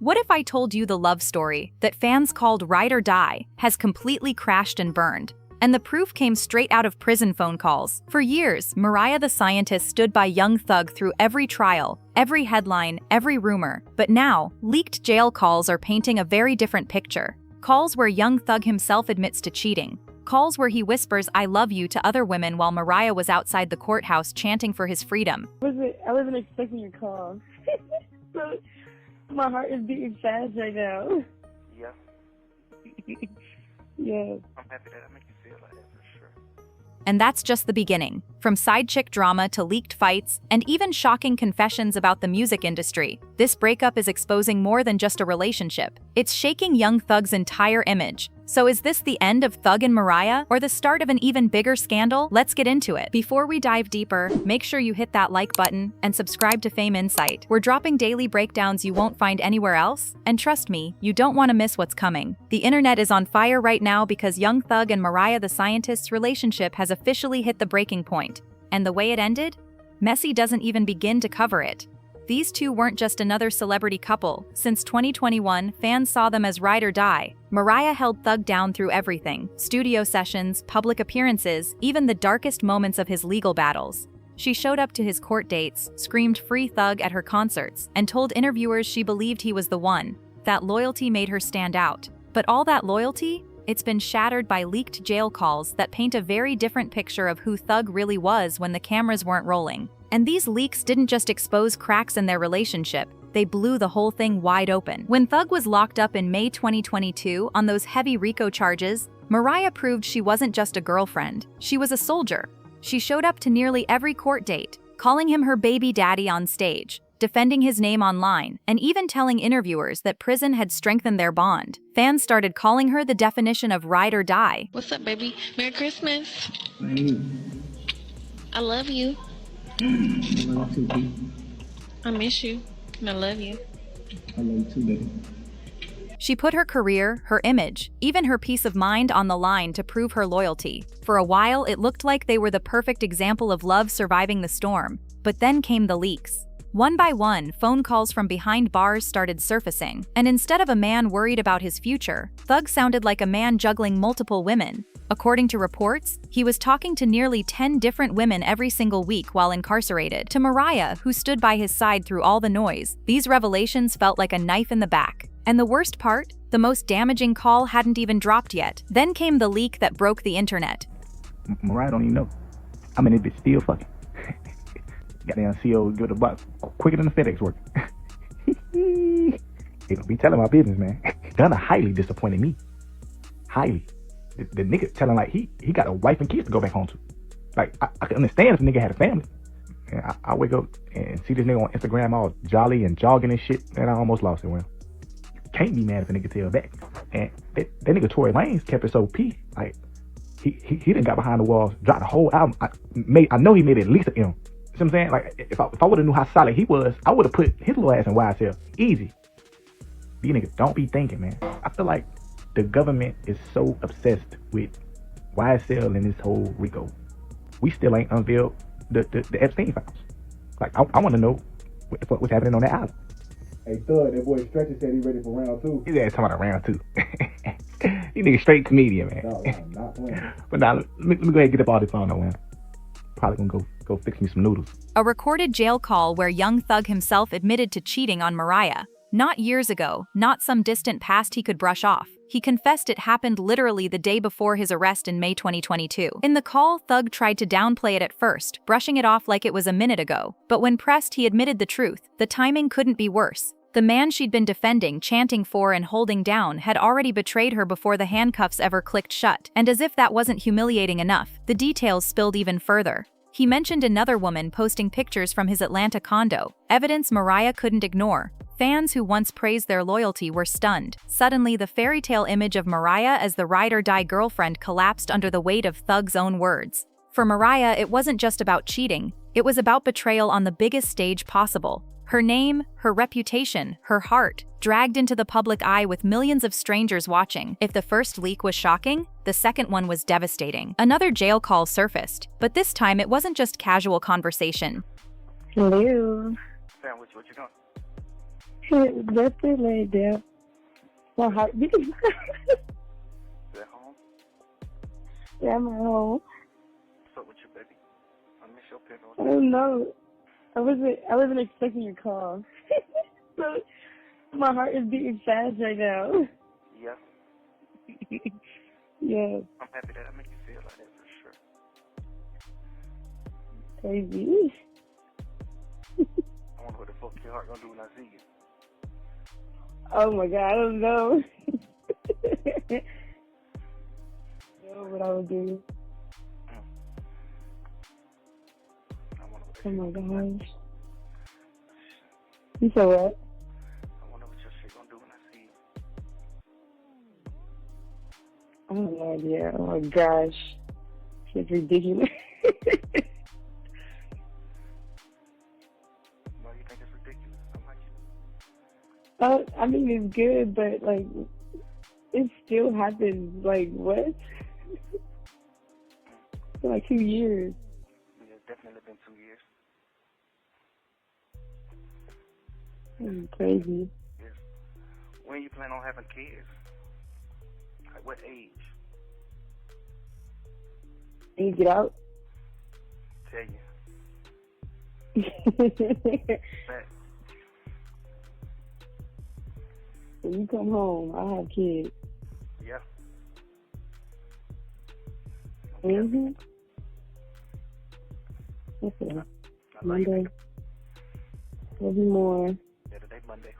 What if I told you the love story that fans called Ride or Die has completely crashed and burned? And the proof came straight out of prison phone calls. For years, Mariah the Scientist stood by Young Thug through every trial, every headline, every rumor. But now, leaked jail calls are painting a very different picture. Calls where Young Thug himself admits to cheating. Calls where he whispers "I love you" to other women while Mariah was outside the courthouse chanting for his freedom. I wasn't expecting your call. So, my heart is beating fast right now. Yeah. Yeah. I'm happy that I make you feel like that for sure. And that's just the beginning. From side chick drama to leaked fights, and even shocking confessions about the music industry, this breakup is exposing more than just a relationship. It's shaking Young Thug's entire image. So is this the end of Thug and Mariah, or the start of an even bigger scandal? Let's get into it. Before we dive deeper, make sure you hit that like button and subscribe to Fame Insight. We're dropping daily breakdowns you won't find anywhere else, and trust me, you don't want to miss what's coming. The internet is on fire right now because Young Thug and Mariah the Scientist's relationship has officially hit the breaking point. And the way it ended? Messi doesn't even begin to cover it. These two weren't just another celebrity couple. Since 2021, fans saw them as ride or die. Mariah held Thug down through everything: studio sessions, public appearances, even the darkest moments of his legal battles. She showed up to his court dates, screamed "Free Thug" at her concerts, and told interviewers she believed he was the one. That loyalty made her stand out. But all that loyalty? It's been shattered by leaked jail calls that paint a very different picture of who Thug really was when the cameras weren't rolling. And these leaks didn't just expose cracks in their relationship, they blew the whole thing wide open. When Thug was locked up in May 2022 on those heavy RICO charges, Mariah proved she wasn't just a girlfriend, she was a soldier. She showed up to nearly every court date, calling him her baby daddy on stage, defending his name online, and even telling interviewers that prison had strengthened their bond. Fans started calling her the definition of ride or die. What's up, baby? Merry Christmas. Hey. I love you. I love you too, baby. I miss you. And I love you. I love you too, baby. She put her career, her image, even her peace of mind on the line to prove her loyalty. For a while, it looked like they were the perfect example of love surviving the storm. But then came the leaks. One by one, phone calls from behind bars started surfacing, and instead of a man worried about his future, Thug sounded like a man juggling multiple women. According to reports, he was talking to nearly 10 different women every single week while incarcerated. To Mariah, who stood by his side through all the noise, these revelations felt like a knife in the back. And the worst part? The most damaging call hadn't even dropped yet. Then came the leak that broke the internet. Mariah don't even know. I mean, if it's still fucking. Goddamn CO give it a buck quicker than the FedEx work. They don't be telling my business, man. Gunna highly disappointed me. Highly. The nigga telling like he got a wife and kids to go back home to. Like I can understand if a nigga had a family. And I wake up and see this nigga on Instagram all jolly and jogging and shit, and I almost lost it. Well, you can't be mad if a nigga tell back. And that nigga Tory Lanez kept it so P. Like he done got behind the walls, dropped the whole album. I know he made at least an M. You know what I'm saying? Like, if I would have knew how solid he was, I would have put his little ass in YSL. Easy. These niggas don't be thinking, man. I feel like the government is so obsessed with YSL and this whole RICO. We still ain't unveiled the Epstein files. Like, I want to know what the fuck was happening on that island. Hey, Thug, that boy Stretcher said he ready for round two. His ass talking about round two. He nigga straight comedian, man. No, I'm not playing. But now, let me go ahead and get up all this on though, man. Probably gonna go fix me some noodles. A recorded jail call where Young Thug himself admitted to cheating on Mariah. Not years ago, not some distant past he could brush off. He confessed it happened literally the day before his arrest in May 2022. In the call, Thug tried to downplay it at first, brushing it off like it was a minute ago. But when pressed, he admitted the truth. The timing couldn't be worse. The man she'd been defending, chanting for, and holding down had already betrayed her before the handcuffs ever clicked shut. And as if that wasn't humiliating enough, the details spilled even further. He mentioned another woman posting pictures from his Atlanta condo, evidence Mariah couldn't ignore. Fans who once praised their loyalty were stunned. Suddenly, the fairy tale image of Mariah as the ride or die girlfriend collapsed under the weight of Thug's own words. For Mariah, it wasn't just about cheating, it was about betrayal on the biggest stage possible. Her name, her reputation, her heart, dragged into the public eye with millions of strangers watching. If the first leak was shocking, the second one was devastating. Another jail call surfaced, but this time it wasn't just casual conversation. Hello. Sam, what you doing? Nothing laid down. My heart beat. Is that home? Yeah, I'm at home. What's up with you, baby? I miss your pillow. I don't know. I wasn't expecting your call. So my heart is beating fast right now. Yeah. Yeah, I'm happy that I make you feel like that for sure. crazy. I wonder what the fuck your heart gonna do when I see you. Oh my God, I don't know. I don't know what I would do. I wonder what Oh my shit gonna do. gosh. You said what? I wonder what your shit gonna do when I see you. I have no idea. Oh my gosh. It's ridiculous. Why do you think it's ridiculous? I'm like, I mean, it's good, but like, it still happens. Like, what? For like 2 years. it's definitely been 2 years. That's crazy. Yes. When you plan on having kids? Like what age? Can you get out? Tell you. But When you come home, I have kids. yeah. Mm-hmm. Okay. I love you, Monday. baby. Love you more. Yeah, today Monday.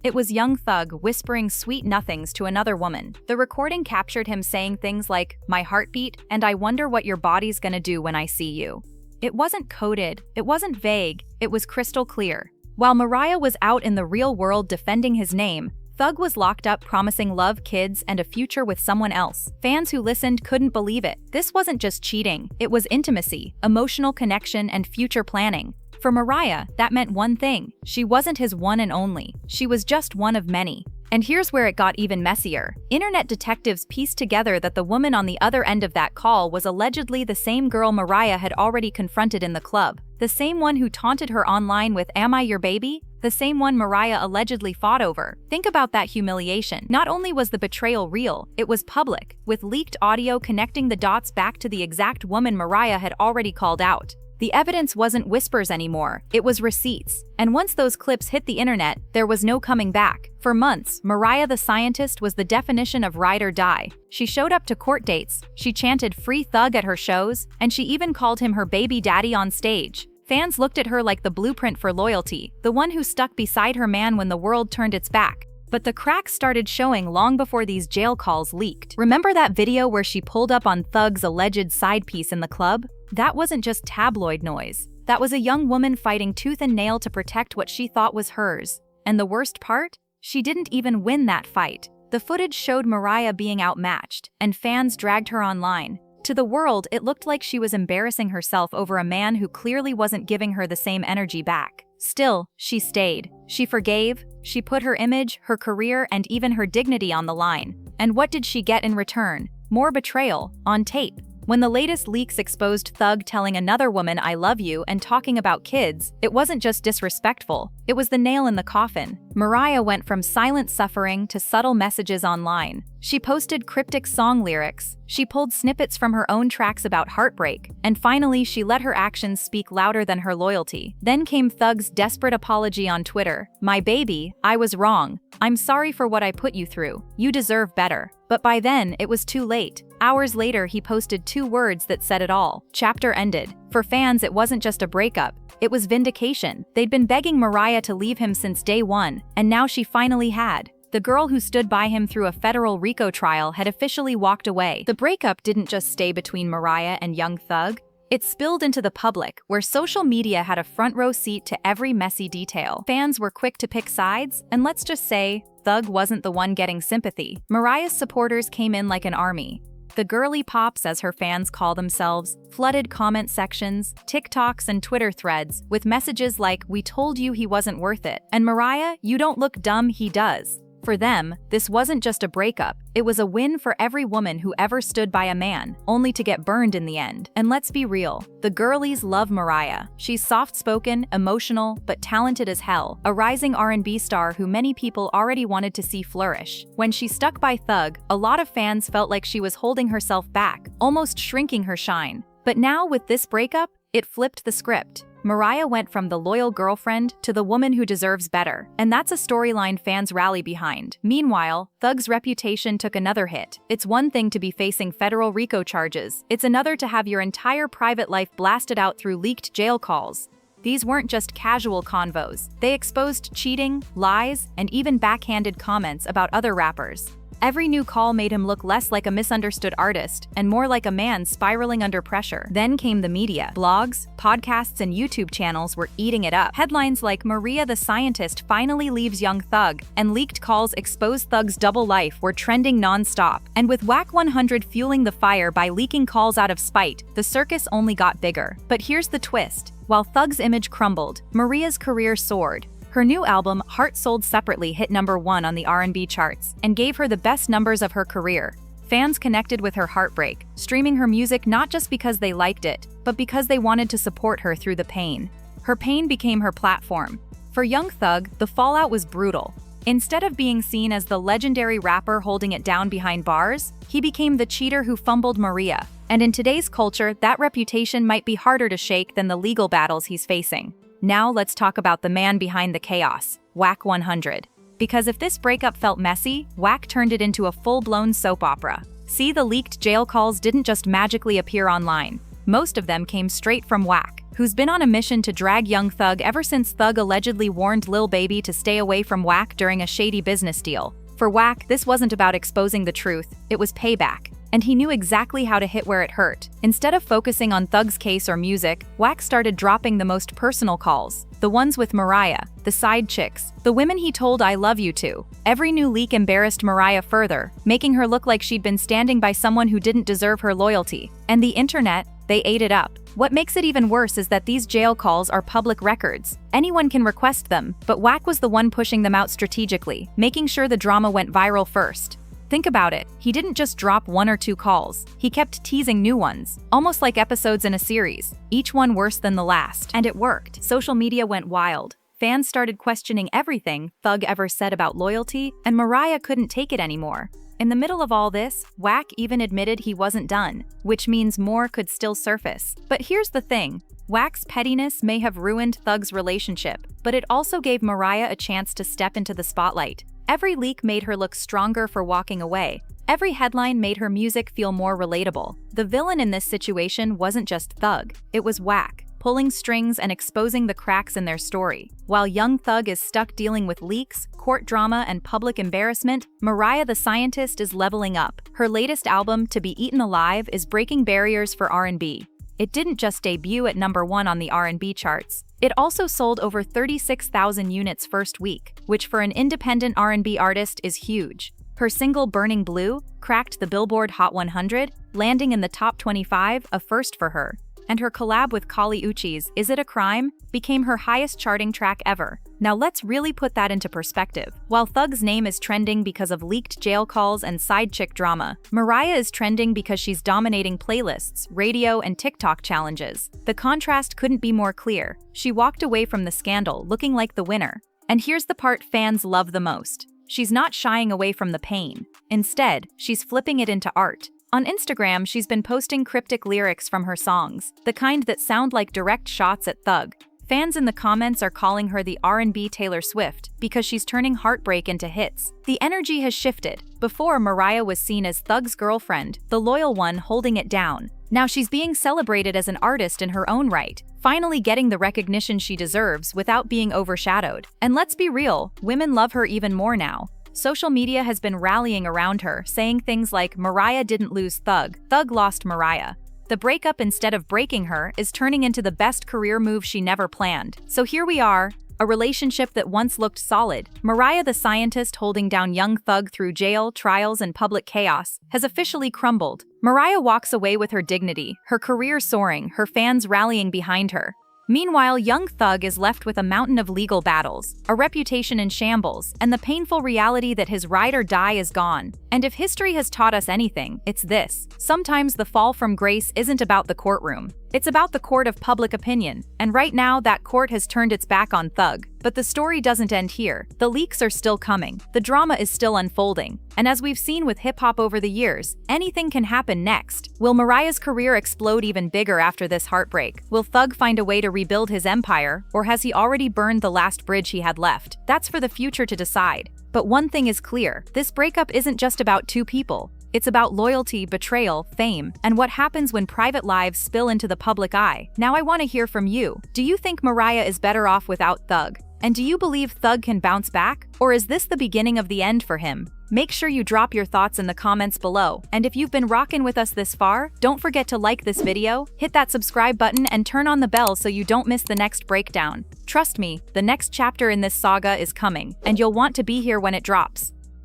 It was young Thug whispering sweet nothings to another woman. The recording captured him saying things like, "My heartbeat," and "I wonder what your body's gonna do when I see you." It wasn't coded, it wasn't vague, it was crystal clear. While Mariah was out in the real world defending his name, Thug was locked up promising love, kids, and a future with someone else. Fans who listened couldn't believe it. This wasn't just cheating, it was intimacy, emotional connection, and future planning. For Mariah, that meant one thing: she wasn't his one and only. She was just one of many. And here's where it got even messier. Internet detectives pieced together that the woman on the other end of that call was allegedly the same girl Mariah had already confronted in the club. The same one who taunted her online with "Am I your baby?" The same one Mariah allegedly fought over. Think about that humiliation. Not only was the betrayal real, it was public, with leaked audio connecting the dots back to the exact woman Mariah had already called out. The evidence wasn't whispers anymore, it was receipts. And once those clips hit the internet, there was no coming back. For months, Mariah the Scientist was the definition of ride or die. She showed up to court dates, she chanted "Free Thug" at her shows, and she even called him her baby daddy on stage. Fans looked at her like the blueprint for loyalty, the one who stuck beside her man when the world turned its back. But the cracks started showing long before these jail calls leaked. Remember that video where she pulled up on Thug's alleged side piece in the club? That wasn't just tabloid noise. That was a young woman fighting tooth and nail to protect what she thought was hers. And the worst part? She didn't even win that fight. The footage showed Mariah being outmatched, and fans dragged her online. To the world, it looked like she was embarrassing herself over a man who clearly wasn't giving her the same energy back. Still, she stayed. She forgave. She put her image, her career, and even her dignity on the line. And what did she get in return? More betrayal, on tape. When the latest leaks exposed Thug telling another woman "I love you" and talking about kids, it wasn't just disrespectful, it was the nail in the coffin. Mariah went from silent suffering to subtle messages online. She posted cryptic song lyrics, she pulled snippets from her own tracks about heartbreak, and finally she let her actions speak louder than her loyalty. Then came Thug's desperate apology on Twitter. "My baby, I was wrong. I'm sorry for what I put you through. You deserve better." But by then, it was too late. Hours later, he posted 2 words that said it all. Chapter ended. For fans, it wasn't just a breakup. It was vindication. They'd been begging Mariah to leave him since day one, and now she finally had. The girl who stood by him through a federal RICO trial had officially walked away. The breakup didn't just stay between Mariah and young Thug. It spilled into the public, where social media had a front row seat to every messy detail. Fans were quick to pick sides, and let's just say, Thug wasn't the one getting sympathy. Mariah's supporters came in like an army. The girly pops, as her fans call themselves, flooded comment sections, TikToks, and Twitter threads with messages like, "We told you he wasn't worth it," and "Mariah, you don't look dumb, he does." For them, this wasn't just a breakup, it was a win for every woman who ever stood by a man, only to get burned in the end. And let's be real, the girlies love Mariah. She's soft-spoken, emotional, but talented as hell, a rising R&B star who many people already wanted to see flourish. When she stuck by Thug, a lot of fans felt like she was holding herself back, almost shrinking her shine. But now, with this breakup, it flipped the script. Mariah went from the loyal girlfriend to the woman who deserves better, and that's a storyline fans rally behind. Meanwhile, Thug's reputation took another hit. It's one thing to be facing federal RICO charges, it's another to have your entire private life blasted out through leaked jail calls. These weren't just casual convos, they exposed cheating, lies, and even backhanded comments about other rappers. Every new call made him look less like a misunderstood artist and more like a man spiraling under pressure. Then came the media. Blogs, podcasts, and YouTube channels were eating it up. Headlines like "Mariah the Scientist finally leaves Young Thug" and "Leaked calls expose Thug's double life" were trending non-stop. And with Whack 100 fueling the fire by leaking calls out of spite, the circus only got bigger. But here's the twist. While Thug's image crumbled, Mariah's career soared. Her new album, Heart Sold Separately, hit #1 on the R&B charts and gave her the best numbers of her career. Fans connected with her heartbreak, streaming her music not just because they liked it, but because they wanted to support her through the pain. Her pain became her platform. For Young Thug, the fallout was brutal. Instead of being seen as the legendary rapper holding it down behind bars, he became the cheater who fumbled Mariah. And in today's culture, that reputation might be harder to shake than the legal battles he's facing. Now let's talk about the man behind the chaos, Whack 100. Because if this breakup felt messy, Whack turned it into a full-blown soap opera. See, the leaked jail calls didn't just magically appear online. Most of them came straight from Whack, who's been on a mission to drag Young Thug ever since Thug allegedly warned Lil Baby to stay away from Whack during a shady business deal. For Whack, this wasn't about exposing the truth, it was payback. And he knew exactly how to hit where it hurt. Instead of focusing on Thug's case or music, Whack started dropping the most personal calls. The ones with Mariah, the side chicks, the women he told "I love you" to. Every new leak embarrassed Mariah further, making her look like she'd been standing by someone who didn't deserve her loyalty. And the internet, they ate it up. What makes it even worse is that these jail calls are public records. Anyone can request them, but Whack was the one pushing them out strategically, making sure the drama went viral first. Think about it, he didn't just drop 1 or 2 calls, he kept teasing new ones, almost like episodes in a series, each one worse than the last. And it worked. Social media went wild. Fans started questioning everything Thug ever said about loyalty, and Mariah couldn't take it anymore. In the middle of all this, Whack even admitted he wasn't done, which means more could still surface. But here's the thing, Whack's pettiness may have ruined Thug's relationship, but it also gave Mariah a chance to step into the spotlight. Every leak made her look stronger for walking away. Every headline made her music feel more relatable. The villain in this situation wasn't just Thug, it was Whack, pulling strings and exposing the cracks in their story. While Young Thug is stuck dealing with leaks, court drama, and public embarrassment, Mariah the Scientist is leveling up. Her latest album, To Be Eaten Alive, is breaking barriers for R&B. It didn't just debut at #1 on the R&B charts. It also sold over 36,000 units first week, which for an independent R&B artist is huge. Her single Burning Blue cracked the Billboard Hot 100, landing in the top 25, a first for her. And her collab with Kali Uchis, Is It a Crime, became her highest charting track ever. Now let's really put that into perspective. While Thug's name is trending because of leaked jail calls and side chick drama, Mariah is trending because she's dominating playlists, radio, and TikTok challenges. The contrast couldn't be more clear. She walked away from the scandal looking like the winner. And here's the part fans love the most. She's not shying away from the pain. Instead, she's flipping it into art. On Instagram, she's been posting cryptic lyrics from her songs, the kind that sound like direct shots at Thug. Fans in the comments are calling her the R&B Taylor Swift because she's turning heartbreak into hits. The energy has shifted. Before, Mariah was seen as Thug's girlfriend, the loyal one holding it down. Now she's being celebrated as an artist in her own right, finally getting the recognition she deserves without being overshadowed. And let's be real, women love her even more now. Social media has been rallying around her, saying things like, "Mariah didn't lose Thug, Thug lost Mariah." The breakup, instead of breaking her, is turning into the best career move she never planned. So here we are, a relationship that once looked solid. Mariah the Scientist holding down Young Thug through jail, trials, and public chaos, has officially crumbled. Mariah walks away with her dignity, her career soaring, her fans rallying behind her. Meanwhile, young Thug is left with a mountain of legal battles, a reputation in shambles, and the painful reality that his ride or die is gone. And if history has taught us anything, it's this. Sometimes the fall from grace isn't about the courtroom. It's about the court of public opinion, and right now that court has turned its back on Thug. But the story doesn't end here. The leaks are still coming, the drama is still unfolding, and as we've seen with hip-hop over the years, anything can happen next. Will Mariah's career explode even bigger after this heartbreak? Will Thug find a way to rebuild his empire, or has he already burned the last bridge he had left? That's for the future to decide. But one thing is clear, this breakup isn't just about two people. It's about loyalty, betrayal, fame, and what happens when private lives spill into the public eye. Now I want to hear from you. Do you think Mariah is better off without Thug? And do you believe Thug can bounce back? Or is this the beginning of the end for him? Make sure you drop your thoughts in the comments below. And if you've been rocking with us this far, don't forget to like this video, hit that subscribe button, and turn on the bell so you don't miss the next breakdown. Trust me, the next chapter in this saga is coming, and you'll want to be here when it drops.